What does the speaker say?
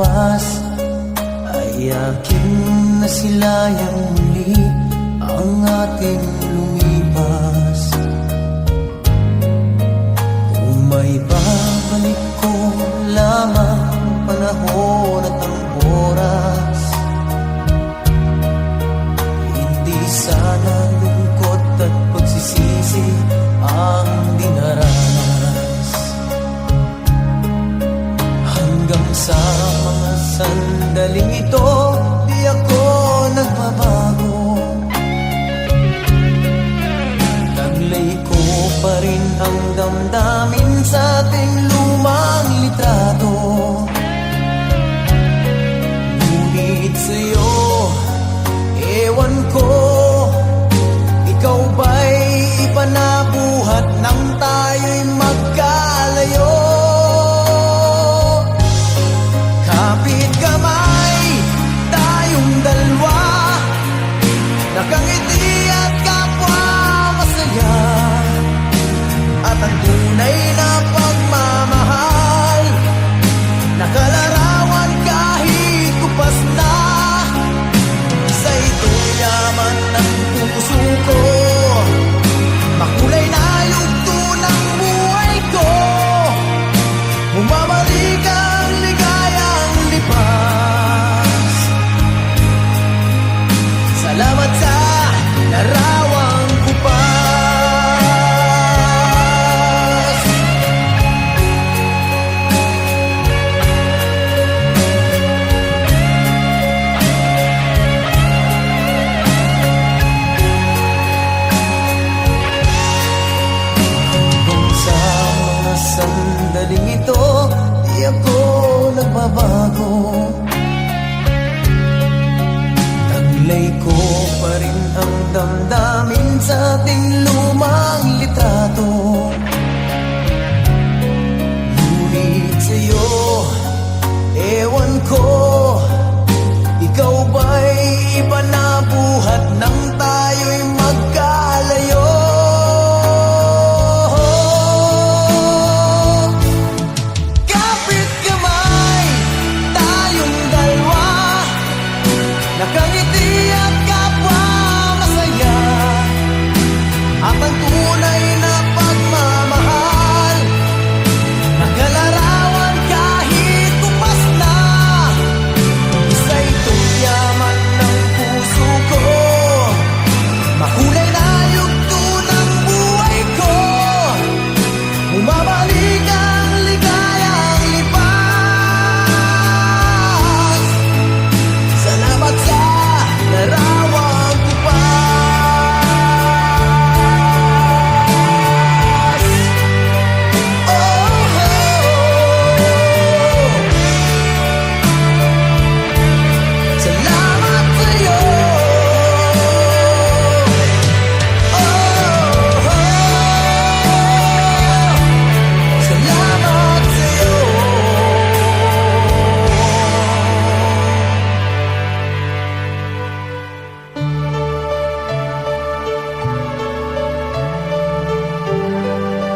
bukas ay aking nasilayang muli ang ating lumipas. Kung may babalik ko lamang panahon at ang oras, hindi sana lungkot at pagsisisi ang dinaranas. Hanggang sa mga sandaling ito, di ako nagbabago. Taglay ko pa rin ang damdamin sa ating lumang litrato. Ngunit sa'yo, ewan ko, ikaw ba'y iba na buhat nang tayo'y magkalayo? Kapit